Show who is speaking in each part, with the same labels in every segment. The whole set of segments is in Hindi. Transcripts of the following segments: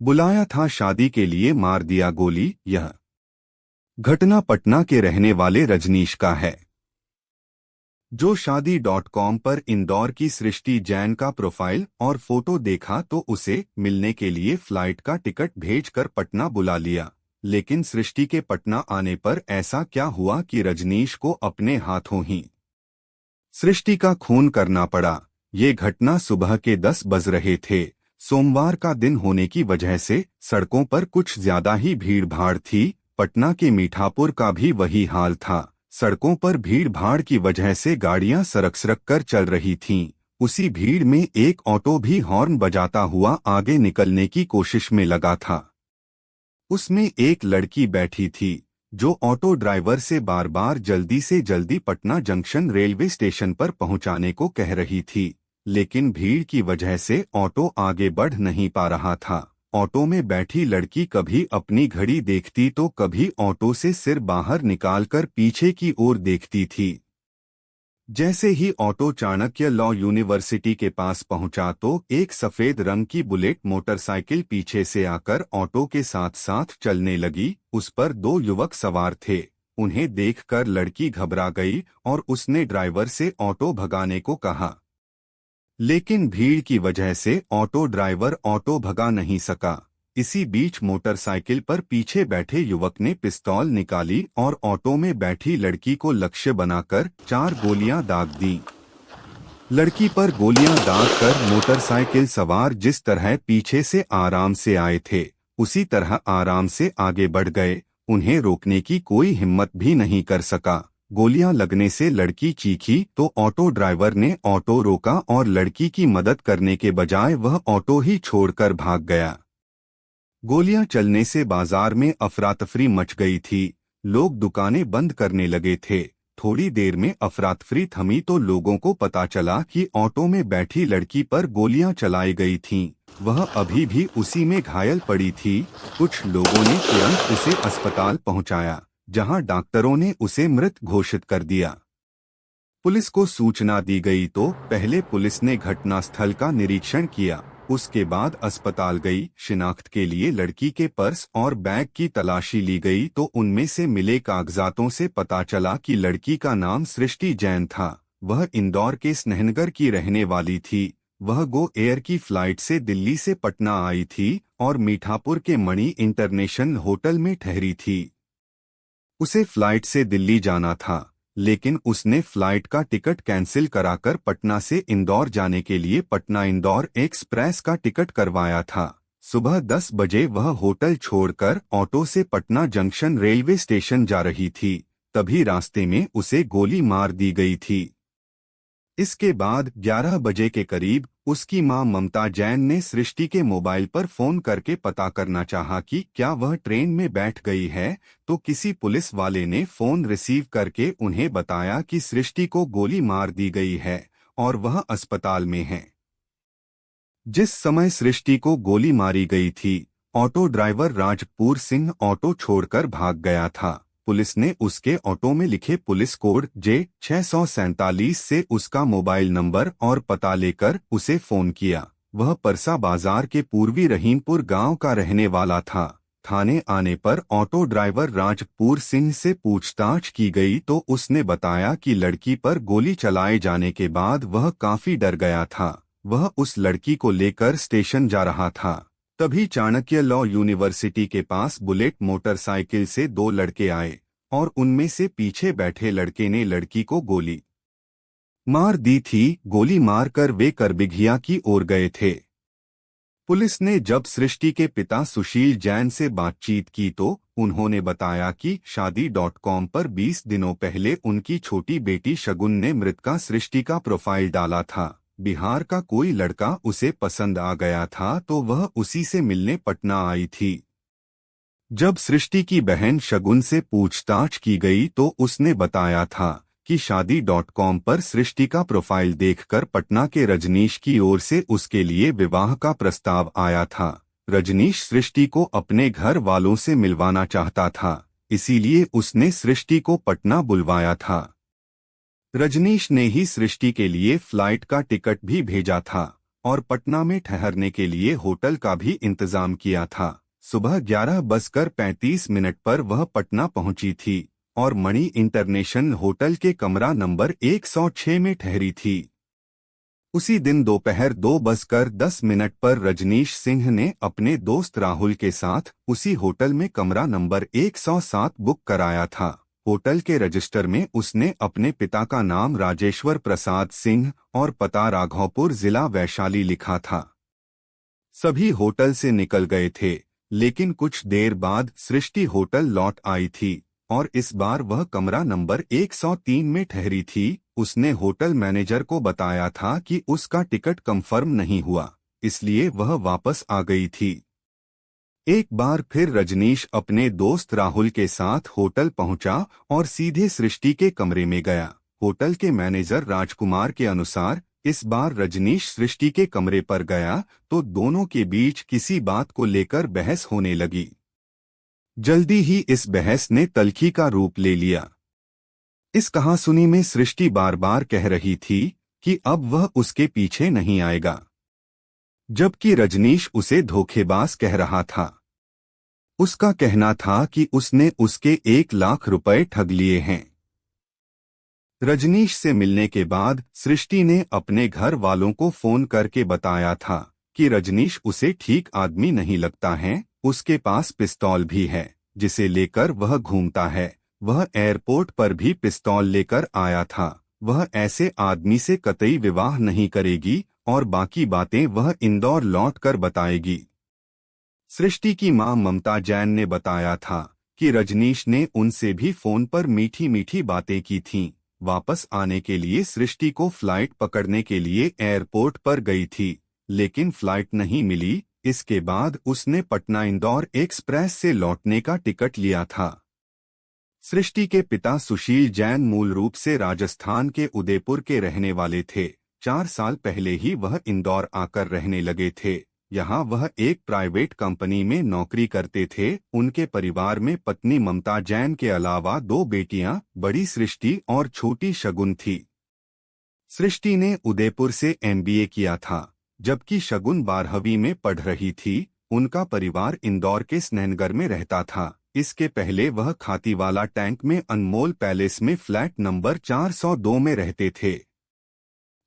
Speaker 1: बुलाया था शादी के लिए, मार दिया गोली। यह घटना पटना के रहने वाले रजनीश का है, जो शादी.com पर इंदौर की सृष्टि जैन का प्रोफाइल और फोटो देखा तो उसे मिलने के लिए फ्लाइट का टिकट भेजकर पटना बुला लिया। लेकिन सृष्टि के पटना आने पर ऐसा क्या हुआ कि रजनीश को अपने हाथों ही सृष्टि का खून करना पड़ा। ये घटना सुबह के 10 बज रहे थे। सोमवार का दिन होने की वजह से सड़कों पर कुछ ज्यादा ही भीड़ भाड़ थी। पटना के मीठापुर का भी वही हाल था। सड़कों पर भीड़ भाड़ की वजह से गाड़ियां सरक कर चल रही थीं। उसी भीड़ में एक ऑटो भी हॉर्न बजाता हुआ आगे निकलने की कोशिश में लगा था। उसमें एक लड़की बैठी थी जो ऑटो ड्राइवर से बार बार जल्दी से जल्दी पटना जंक्शन रेलवे स्टेशन पर पहुंचाने को कह रही थी। लेकिन भीड़ की वजह से ऑटो आगे बढ़ नहीं पा रहा था। ऑटो में बैठी लड़की कभी अपनी घड़ी देखती तो कभी ऑटो से सिर बाहर निकालकर पीछे की ओर देखती थी। जैसे ही ऑटो चाणक्य लॉ यूनिवर्सिटी के पास पहुंचा तो एक सफेद रंग की बुलेट मोटरसाइकिल पीछे से आकर ऑटो के साथ साथ चलने लगी। उस पर 2 युवक सवार थे। उन्हें देखकर लड़की घबरा गई और उसने ड्राइवर से ऑटो भगाने को कहा। लेकिन भीड़ की वजह से ऑटो ड्राइवर ऑटो भगा नहीं सका। इसी बीच मोटरसाइकिल पर पीछे बैठे युवक ने पिस्तौल निकाली और ऑटो में बैठी लड़की को लक्ष्य बनाकर 4 गोलियां दाग दी। लड़की पर गोलियां दागकर मोटरसाइकिल सवार जिस तरह पीछे से आराम से आए थे उसी तरह आराम से आगे बढ़ गए। उन्हें रोकने की कोई हिम्मत भी नहीं कर सका। गोलियां लगने से लड़की चीखी तो ऑटो ड्राइवर ने ऑटो रोका और लड़की की मदद करने के बजाय वह ऑटो ही छोड़कर भाग गया। गोलियां चलने से बाजार में अफरातफरी मच गई थी। लोग दुकानें बंद करने लगे थे। थोड़ी देर में अफरातफरी थमी तो लोगों को पता चला कि ऑटो में बैठी लड़की पर गोलियां चलाई गई थीं। वह अभी भी उसी में घायल पड़ी थी। कुछ लोगों ने तुरंत उसे अस्पताल पहुंचाया, जहां डॉक्टरों ने उसे मृत घोषित कर दिया। पुलिस को सूचना दी गई तो पहले पुलिस ने घटनास्थल का निरीक्षण किया। उसके बाद अस्पताल गई। शिनाख्त के लिए लड़की के पर्स और बैग की तलाशी ली गई तो उनमें से मिले कागजातों से पता चला कि लड़की का नाम सृष्टि जैन था। वह इंदौर के स्नेहनगर की रहने वाली थी। वह गो एयर की फ्लाइट से दिल्ली से पटना आई थी और मीठापुर के मणि इंटरनेशनल होटल में ठहरी थी। उसे फ्लाइट से दिल्ली जाना था, लेकिन उसने फ्लाइट का टिकट कैंसिल कराकर पटना से इंदौर जाने के लिए पटना इंदौर एक्सप्रेस का टिकट करवाया था। सुबह 10 बजे वह होटल छोड़कर ऑटो से पटना जंक्शन रेलवे स्टेशन जा रही थी। तभी रास्ते में उसे गोली मार दी गई थी। इसके बाद 11 बजे के करीब उसकी मां ममता जैन ने सृष्टि के मोबाइल पर फोन करके पता करना चाहा कि क्या वह ट्रेन में बैठ गई है, तो किसी पुलिस वाले ने फोन रिसीव करके उन्हें बताया कि सृष्टि को गोली मार दी गई है और वह अस्पताल में है। जिस समय सृष्टि को गोली मारी गई थी, auto driver Rajpur Singh auto छोड़कर भाग गया था। पुलिस ने उसके ऑटो में लिखे पुलिस कोड J647 से उसका मोबाइल नंबर और पता लेकर उसे फोन किया। वह परसा बाजार के पूर्वी रहीमपुर गांव का रहने वाला था। थाने आने पर ऑटो ड्राइवर राजपूर सिंह से पूछताछ की गई तो उसने बताया कि लड़की पर गोली चलाए जाने के बाद वह काफी डर गया था। वह उस लड़की को लेकर स्टेशन जा रहा था। तभी चाणक्य लॉ यूनिवर्सिटी के पास बुलेट मोटरसाइकिल से 2 लड़के आए और उनमें से पीछे बैठे लड़के ने लड़की को गोली मार दी थी। गोली मारकर वे करबिघिया की ओर गए थे। पुलिस ने जब सृष्टि के पिता सुशील जैन से बातचीत की तो उन्होंने बताया कि शादी.com पर 20 दिनों पहले उनकी छोटी बेटी शगुन ने मृतका सृष्टि का प्रोफाइल डाला था। बिहार का कोई लड़का उसे पसंद आ गया था तो वह उसी से मिलने पटना आई थी। जब सृष्टि की बहन शगुन से पूछताछ की गई तो उसने बताया था कि शादी.com पर सृष्टि का प्रोफाइल देखकर पटना के रजनीश की ओर से उसके लिए विवाह का प्रस्ताव आया था। रजनीश सृष्टि को अपने घर वालों से मिलवाना चाहता था, इसीलिए उसने सृष्टि को पटना बुलवाया था। रजनीश ने ही सृष्टि के लिए फ्लाइट का टिकट भी भेजा था और पटना में ठहरने के लिए होटल का भी इंतजाम किया था। सुबह 11:35 पर वह पटना पहुंची थी और मणि इंटरनेशनल होटल के कमरा नंबर 106 में ठहरी थी। उसी दिन दोपहर 2:10 पर रजनीश सिंह ने अपने दोस्त राहुल के साथ उसी होटल में कमरा नंबर 107 बुक कराया था। होटल के रजिस्टर में उसने अपने पिता का नाम राजेश्वर प्रसाद सिंह और पता राघवपुर जिला वैशाली लिखा था। सभी होटल से निकल गए थे, लेकिन कुछ देर बाद सृष्टि होटल लौट आई थी और इस बार वह कमरा नंबर 103 में ठहरी थी। उसने होटल मैनेजर को बताया था कि उसका टिकट कंफर्म नहीं हुआ, इसलिए वह वापस आ गई थी। एक बार फिर रजनीश अपने दोस्त राहुल के साथ होटल पहुंचा और सीधे सृष्टि के कमरे में गया। होटल के मैनेजर राजकुमार के अनुसार इस बार रजनीश सृष्टि के कमरे पर गया तो दोनों के बीच किसी बात को लेकर बहस होने लगी। जल्दी ही इस बहस ने तल्खी का रूप ले लिया। इस कहासुनी में सृष्टि बार बार कह रही थी कि अब वह उसके पीछे नहीं आएगा, जबकि रजनीश उसे धोखेबाज कह रहा था। उसका कहना था कि उसने उसके 1 लाख रुपए ठग लिए हैं। रजनीश से मिलने के बाद सृष्टि ने अपने घर वालों को फोन करके बताया था कि रजनीश उसे ठीक आदमी नहीं लगता है। उसके पास पिस्तौल भी है जिसे लेकर वह घूमता है। वह एयरपोर्ट पर भी पिस्तौल लेकर आया था। वह ऐसे आदमी से कतई विवाह नहीं करेगी और बाकी बातें वह इंदौर लौटकर बताएगी। सृष्टि की मां ममता जैन ने बताया था कि रजनीश ने उनसे भी फोन पर मीठी मीठी बातें की थीं। वापस आने के लिए सृष्टि को फ्लाइट पकड़ने के लिए एयरपोर्ट पर गई थी, लेकिन फ्लाइट नहीं मिली। इसके बाद उसने पटना इंदौर एक्सप्रेस से लौटने का टिकट लिया था। सृष्टि के पिता सुशील जैन मूल रूप से राजस्थान के उदयपुर के रहने वाले थे। 4 साल पहले ही वह इंदौर आकर रहने लगे थे। यहाँ वह एक प्राइवेट कंपनी में नौकरी करते थे। उनके परिवार में पत्नी ममता जैन के अलावा 2 बेटियां, बड़ी सृष्टि और छोटी शगुन थी। सृष्टि ने उदयपुर से MBA किया था, जबकि शगुन 12वीं में पढ़ रही थी। उनका परिवार इंदौर के स्नेहनगर में रहता था। इसके पहले वह खातीवाला टैंक में अनमोल पैलेस में फ्लैट नंबर 402 में रहते थे।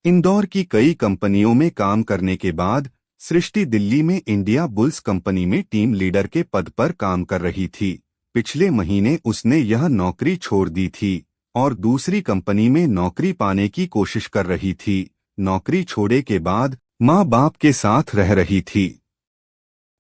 Speaker 1: इंदौर की कई कंपनियों में काम करने के बाद सृष्टि दिल्ली में इंडिया बुल्स कंपनी में टीम लीडर के पद पर काम कर रही थी। पिछले महीने उसने यह नौकरी छोड़ दी थी और दूसरी कंपनी में नौकरी पाने की कोशिश कर रही थी। नौकरी छोड़े के बाद माँ बाप के साथ रह रही थी।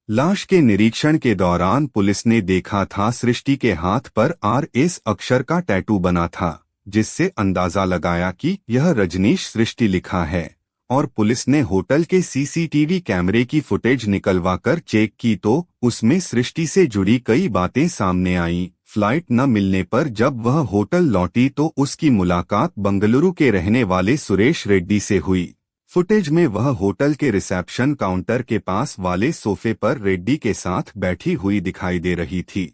Speaker 1: लाश के निरीक्षण के दौरान पुलिस ने देखा था सृष्टि के हाथ पर RS अक्षर का टैटू बना था, जिससे अंदाजा लगाया कि यह रजनीश सृष्टि लिखा है। और पुलिस ने होटल के CCTV कैमरे की फुटेज निकलवाकर चेक की तो उसमें सृष्टि से जुड़ी कई बातें सामने आईं। फ्लाइट न मिलने पर जब वह होटल लौटी तो उसकी मुलाकात बंगलुरु के रहने वाले सुरेश रेड्डी से हुई। फुटेज में वह होटल के रिसेप्शन काउंटर के पास वाले सोफे पर रेड्डी के साथ बैठी हुई दिखाई दे रही थी।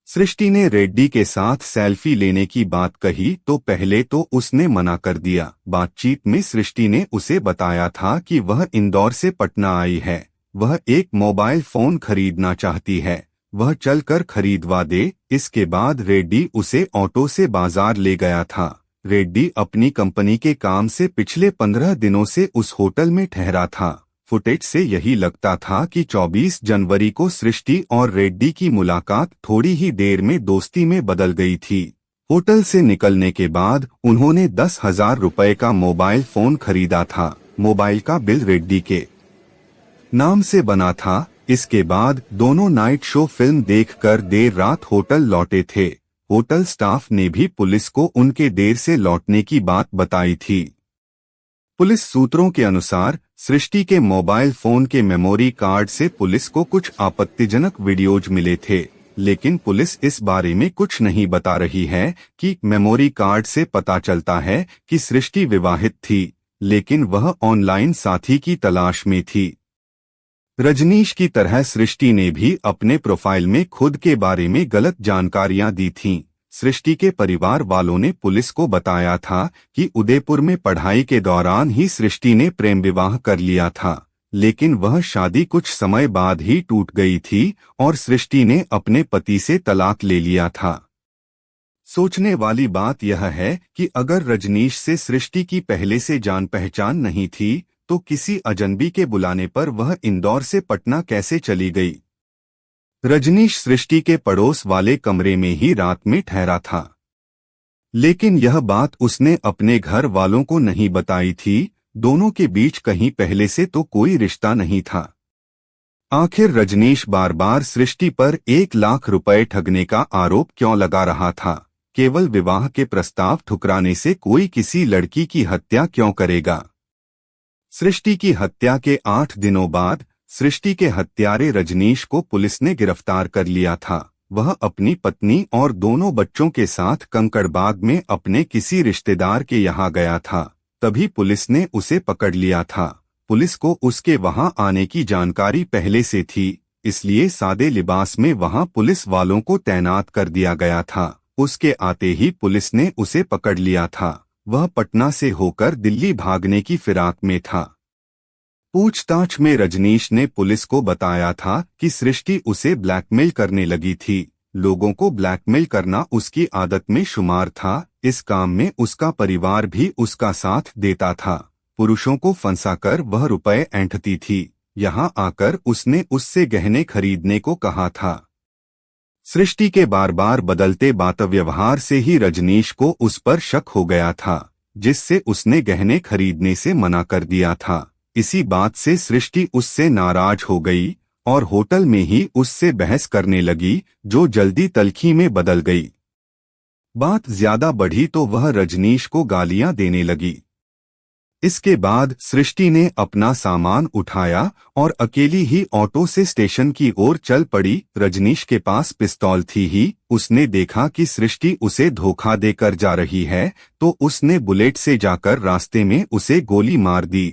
Speaker 1: सृष्टि ने रेड्डी के साथ सेल्फी लेने की बात कही तो पहले तो उसने मना कर दिया। बातचीत में सृष्टि ने उसे बताया था कि वह इंदौर से पटना आई है। वह एक मोबाइल फोन खरीदना चाहती है, वह चलकर खरीदवा दे। इसके बाद रेड्डी उसे ऑटो से बाजार ले गया था। रेड्डी अपनी कंपनी के काम से पिछले 15 दिनों से उस होटल में ठहरा था। फुटेज से यही लगता था कि 24 जनवरी को सृष्टि और रेड्डी की मुलाकात थोड़ी ही देर में दोस्ती में बदल गई थी। होटल से निकलने के बाद उन्होंने 10,000 रुपए का मोबाइल फोन खरीदा था। मोबाइल का बिल रेड्डी के नाम से बना था। इसके बाद दोनों नाइट शो फिल्म देखकर देर रात होटल लौटे थे। होटल स्टाफ ने भी पुलिस को उनके देर से लौटने की बात बताई थी। पुलिस सूत्रों के अनुसार सृष्टि के मोबाइल फोन के मेमोरी कार्ड से पुलिस को कुछ आपत्तिजनक वीडियोज मिले थे, लेकिन पुलिस इस बारे में कुछ नहीं बता रही है कि मेमोरी कार्ड से पता चलता है कि सृष्टि विवाहित थी, लेकिन वह ऑनलाइन साथी की तलाश में थी। रजनीश की तरह सृष्टि ने भी अपने प्रोफाइल में खुद के बारे में गलत जानकारियां दी थीं। सृष्टि के परिवार वालों ने पुलिस को बताया था कि उदयपुर में पढ़ाई के दौरान ही सृष्टि ने प्रेम विवाह कर लिया था, लेकिन वह शादी कुछ समय बाद ही टूट गई थी और सृष्टि ने अपने पति से तलाक ले लिया था। सोचने वाली बात यह है कि अगर रजनीश से सृष्टि की पहले से जान पहचान नहीं थी तो किसी अजनबी के बुलाने पर वह इंदौर से पटना कैसे चली गई। रजनीश सृष्टि के पड़ोस वाले कमरे में ही रात में ठहरा था, लेकिन यह बात उसने अपने घर वालों को नहीं बताई थी। दोनों के बीच कहीं पहले से तो कोई रिश्ता नहीं था। आखिर रजनीश बार बार सृष्टि पर 1 लाख रुपए ठगने का आरोप क्यों लगा रहा था। केवल विवाह के प्रस्ताव ठुकराने से कोई किसी लड़की की हत्या क्यों करेगा। सृष्टि की हत्या के 8 दिनों बाद सृष्टि के हत्यारे रजनीश को पुलिस ने गिरफ्तार कर लिया था। वह अपनी पत्नी और दोनों बच्चों के साथ कंकड़बाग में अपने किसी रिश्तेदार के यहाँ गया था, तभी पुलिस ने उसे पकड़ लिया था। पुलिस को उसके वहां आने की जानकारी पहले से थी, इसलिए सादे लिबास में वहां पुलिस वालों को तैनात कर दिया गया था। उसके आते ही पुलिस ने उसे पकड़ लिया था। वह पटना से होकर दिल्ली भागने की फिराक में था। पूछताछ में रजनीश ने पुलिस को बताया था कि सृष्टि उसे ब्लैकमेल करने लगी थी। लोगों को ब्लैकमेल करना उसकी आदत में शुमार था। इस काम में उसका परिवार भी उसका साथ देता था। पुरुषों को फंसाकर वह रुपए ऐंठती थी। यहाँ आकर उसने उससे गहने खरीदने को कहा था। सृष्टि के बार बार बदलते बात व्यवहार से ही रजनीश को उस पर शक हो गया था, जिससे उसने गहने खरीदने से मना कर दिया था। इसी बात से सृष्टि उससे नाराज हो गई और होटल में ही उससे बहस करने लगी, जो जल्दी तल्खी में बदल गई। बात ज्यादा बढ़ी तो वह रजनीश को गालियां देने लगी। इसके बाद सृष्टि ने अपना सामान उठाया और अकेली ही ऑटो से स्टेशन की ओर चल पड़ी। रजनीश के पास पिस्तौल थी ही। उसने देखा कि सृष्टि उसे धोखा देकर जा रही है तो उसने बुलेट से जाकर रास्ते में उसे गोली मार दी।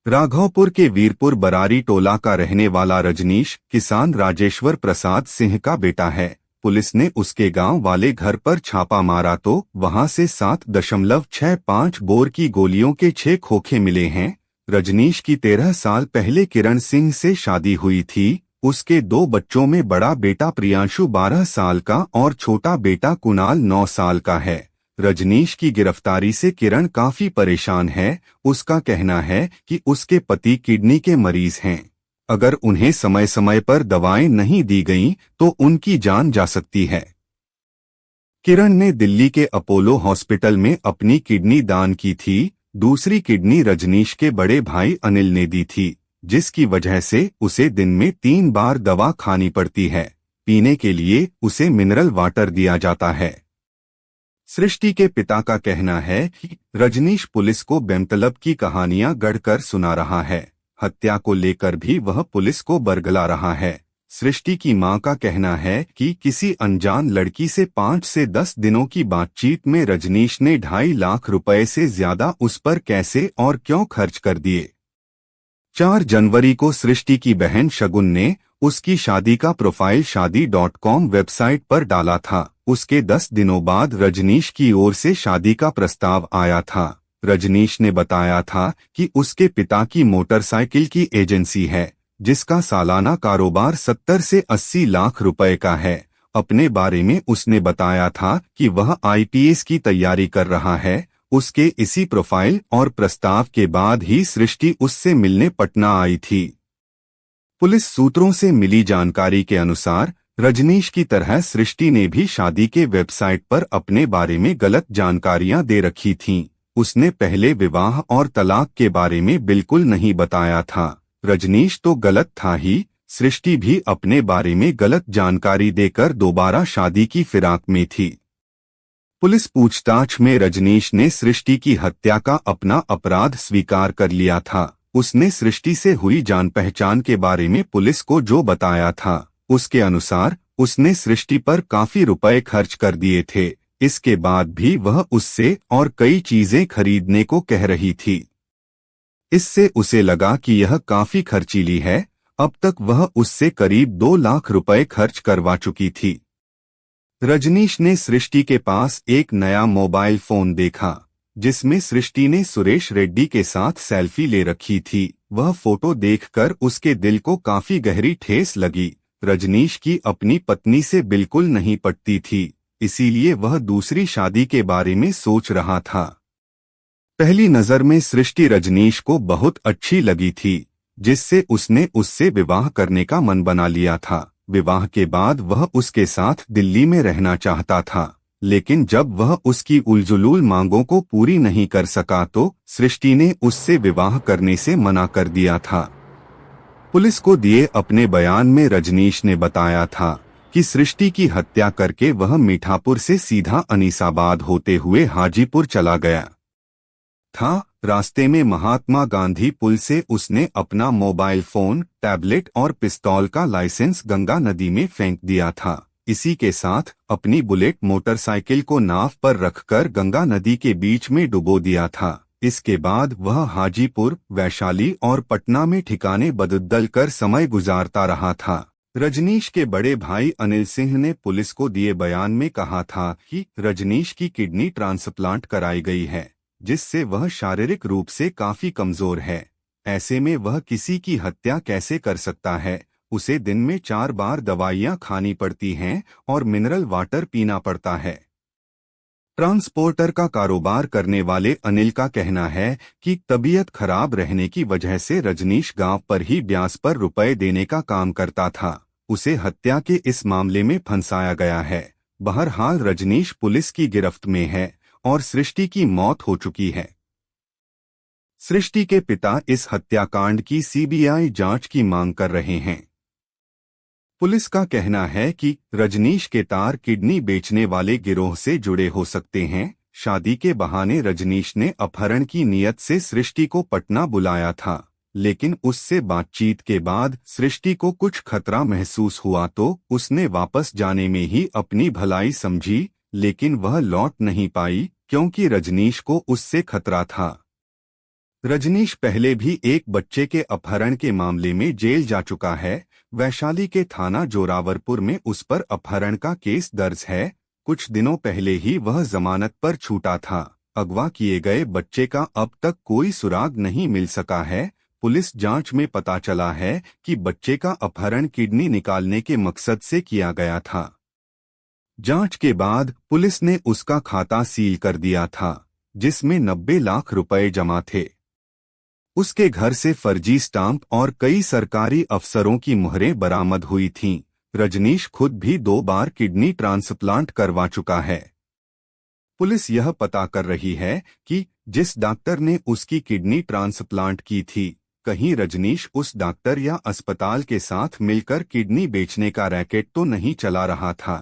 Speaker 1: राघवपुर के वीरपुर बरारी टोला का रहने वाला रजनीश किसान राजेश्वर प्रसाद सिंह का बेटा है। पुलिस ने उसके गांव वाले घर पर छापा मारा तो वहां से 7.65 बोर की गोलियों के 6 खोखे मिले हैं। रजनीश की 13 साल पहले किरण सिंह से शादी हुई थी। उसके 2 बच्चों में बड़ा बेटा प्रियांशु 12 साल का और छोटा बेटा कुणाल 9 साल का है। रजनीश की गिरफ्तारी से किरण काफी परेशान है। उसका कहना है कि उसके पति किडनी के मरीज हैं। अगर उन्हें समय समय पर दवाएं नहीं दी गईं तो उनकी जान जा सकती है। किरण ने दिल्ली के अपोलो हॉस्पिटल में अपनी किडनी दान की थी। दूसरी किडनी रजनीश के बड़े भाई अनिल ने दी थी, जिसकी वजह से उसे दिन में 3 बार दवा खानी पड़ती है। पीने के लिए उसे मिनरल वाटर दिया जाता है। सृष्टि के पिता का कहना है कि रजनीश पुलिस को बेमतलब की कहानियां गढ़कर सुना रहा है। हत्या को लेकर भी वह पुलिस को बरगला रहा है। सृष्टि की मां का कहना है कि किसी अनजान लड़की से 5 से 10 दिनों की बातचीत में रजनीश ने 2.5 लाख रुपए से ज्यादा उस पर कैसे और क्यों खर्च कर दिए। 4 जनवरी को सृष्टि की बहन शगुन ने उसकी शादी का प्रोफाइल शादी.com वेबसाइट पर डाला था। उसके 10 दिनों बाद रजनीश की ओर से शादी का प्रस्ताव आया था। रजनीश ने बताया था कि उसके पिता की मोटरसाइकिल की एजेंसी है, जिसका सालाना कारोबार 70 से 80 लाख रुपए का है। अपने बारे में उसने बताया था कि वह IPS की तैयारी कर रहा है। उसके इसी प्रोफाइल और प्रस्ताव के बाद ही सृष्टि उससे मिलने पटना आई थी। पुलिस सूत्रों से मिली जानकारी के अनुसार रजनीश की तरह सृष्टि ने भी शादी के वेबसाइट पर अपने बारे में गलत जानकारियां दे रखी थीं। उसने पहले विवाह और तलाक के बारे में बिल्कुल नहीं बताया था। रजनीश तो गलत था ही, सृष्टि भी अपने बारे में गलत जानकारी देकर दोबारा शादी की फिराक में थी। पुलिस पूछताछ में रजनीश ने सृष्टि की हत्या का अपना अपराध स्वीकार कर लिया था। उसने सृष्टि से हुई जान पहचान के बारे में पुलिस को जो बताया था, उसके अनुसार उसने सृष्टि पर काफी रुपए खर्च कर दिए थे। इसके बाद भी वह उससे और कई चीजें खरीदने को कह रही थी। इससे उसे लगा कि यह काफी खर्चीली है। अब तक वह उससे करीब 2 लाख रुपए खर्च करवा चुकी थी। रजनीश ने सृष्टि के पास एक नया मोबाइल फोन देखा जिसमें सृष्टि ने सुरेश रेड्डी के साथ सेल्फी ले रखी थी। वह फोटो देखकर उसके दिल को काफी गहरी ठेस लगी। रजनीश की अपनी पत्नी से बिल्कुल नहीं पटती थी, इसीलिए वह दूसरी शादी के बारे में सोच रहा था। पहली नजर में सृष्टि रजनीश को बहुत अच्छी लगी थी, जिससे उसने उससे विवाह करने का मन बना लिया था। विवाह के बाद वह उसके साथ दिल्ली में रहना चाहता था, लेकिन जब वह उसकी उलझुलूल मांगों को पूरी नहीं कर सका तो सृष्टि ने उससे विवाह करने से मना कर दिया था। पुलिस को दिए अपने बयान में रजनीश ने बताया था कि सृष्टि की हत्या करके वह मीठापुर से सीधा अनीसाबाद होते हुए हाजीपुर चला गया था। रास्ते में महात्मा गांधी पुल से उसने अपना मोबाइल फोन, टैबलेट और पिस्तौल का लाइसेंस गंगा नदी में फेंक दिया था। इसी के साथ अपनी बुलेट मोटरसाइकिल को नाव पर रखकर गंगा नदी के बीच में डुबो दिया था। इसके बाद वह हाजीपुर, वैशाली और पटना में ठिकाने बदल कर समय गुजारता रहा था। रजनीश के बड़े भाई अनिल सिंह ने पुलिस को दिए बयान में कहा था कि रजनीश की किडनी ट्रांसप्लांट कराई गई है, जिससे वह शारीरिक रूप से काफी कमजोर है। ऐसे में वह किसी की हत्या कैसे कर सकता है। उसे दिन में 4 बार दवाइयां खानी पड़ती हैं और मिनरल वाटर पीना पड़ता है। ट्रांसपोर्टर का कारोबार करने वाले अनिल का कहना है कि तबीयत खराब रहने की वजह से रजनीश गांव पर ही ब्याज पर रुपए देने का काम करता था। उसे हत्या के इस मामले में फंसाया गया है। बहरहाल रजनीश पुलिस की गिरफ्त में है और सृष्टि की मौत हो चुकी है। सृष्टि के पिता इस हत्याकांड की सीबीआई जांच की मांग कर रहे हैं। पुलिस का कहना है कि रजनीश के तार किडनी बेचने वाले गिरोह से जुड़े हो सकते हैं। शादी के बहाने रजनीश ने अपहरण की नीयत से सृष्टि को पटना बुलाया था, लेकिन उससे बातचीत के बाद सृष्टि को कुछ खतरा महसूस हुआ तो उसने वापस जाने में ही अपनी भलाई समझी, लेकिन वह लौट नहीं पाई क्योंकि रजनीश को उससे खतरा था। रजनीश पहले भी एक बच्चे के अपहरण के मामले में जेल जा चुका है। वैशाली के थाना जोरावरपुर में उस पर अपहरण का केस दर्ज है। कुछ दिनों पहले ही वह जमानत पर छूटा था। अगवा किए गए बच्चे का अब तक कोई सुराग नहीं मिल सका है। पुलिस जांच में पता चला है कि बच्चे का अपहरण किडनी निकालने के मकसद से किया गया था। जांच के बाद पुलिस ने उसका खाता सील कर दिया था, जिसमें 90 लाख रुपए जमा थे। उसके घर से फर्जी स्टाम्प और कई सरकारी अफसरों की मुहरें बरामद हुई थीं। रजनीश खुद भी 2 बार किडनी ट्रांसप्लांट करवा चुका है। पुलिस यह पता कर रही है कि जिस डॉक्टर ने उसकी किडनी ट्रांसप्लांट की थी, कहीं रजनीश उस डॉक्टर या अस्पताल के साथ मिलकर किडनी बेचने का रैकेट तो नहीं चला रहा था।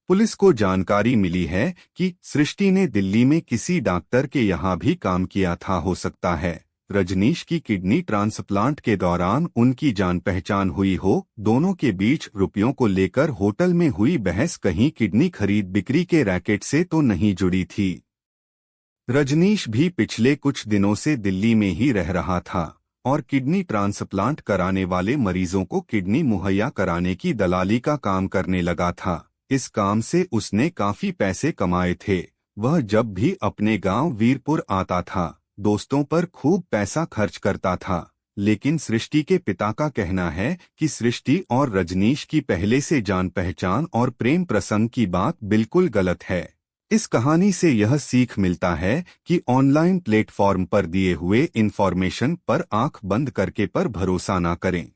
Speaker 1: पुलिस को जानकारी मिली है कि सृष्टि ने दिल्ली में किसी डॉक्टर के यहाँ भी काम किया था। हो सकता है रजनीश की किडनी ट्रांसप्लांट के दौरान उनकी जान पहचान हुई हो। दोनों के बीच रुपयों को लेकर होटल में हुई बहस कहीं किडनी खरीद बिक्री के रैकेट से तो नहीं जुड़ी थी। रजनीश भी पिछले कुछ दिनों से दिल्ली में ही रह रहा था और किडनी ट्रांसप्लांट कराने वाले मरीजों को किडनी मुहैया कराने की दलाली का काम करने लगा था। इस काम से उसने काफी पैसे कमाए थे। वह जब भी अपने गांव वीरपुर आता था, दोस्तों पर खूब पैसा खर्च करता था। लेकिन सृष्टि के पिता का कहना है कि सृष्टि और रजनीश की पहले से जान पहचान और प्रेम प्रसंग की बात बिल्कुल गलत है। इस कहानी से यह सीख मिलता है कि ऑनलाइन प्लेटफॉर्म पर दिए हुए इन्फॉर्मेशन पर आंख बंद करके पर भरोसा ना करें।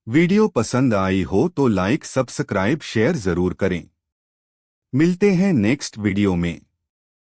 Speaker 1: वीडियो पसंद आई हो तो लाइक, सब्सक्राइब, शेयर जरूर करें। मिलते हैं नेक्स्ट वीडियो में।